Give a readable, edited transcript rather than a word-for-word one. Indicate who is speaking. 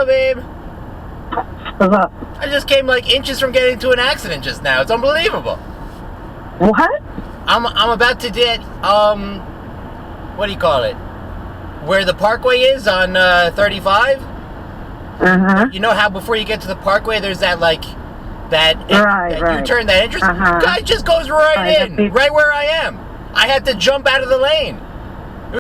Speaker 1: up, babe?
Speaker 2: What's up?
Speaker 1: I just came like inches from getting into an accident just now. It's unbelievable.
Speaker 2: What?
Speaker 1: I'm about to get what do you call it? Where the parkway is on 35. You know how before you get to the parkway, there's that like that U-turn, that entrance. Guy just goes right in, right where I am. I had to jump out of the lane.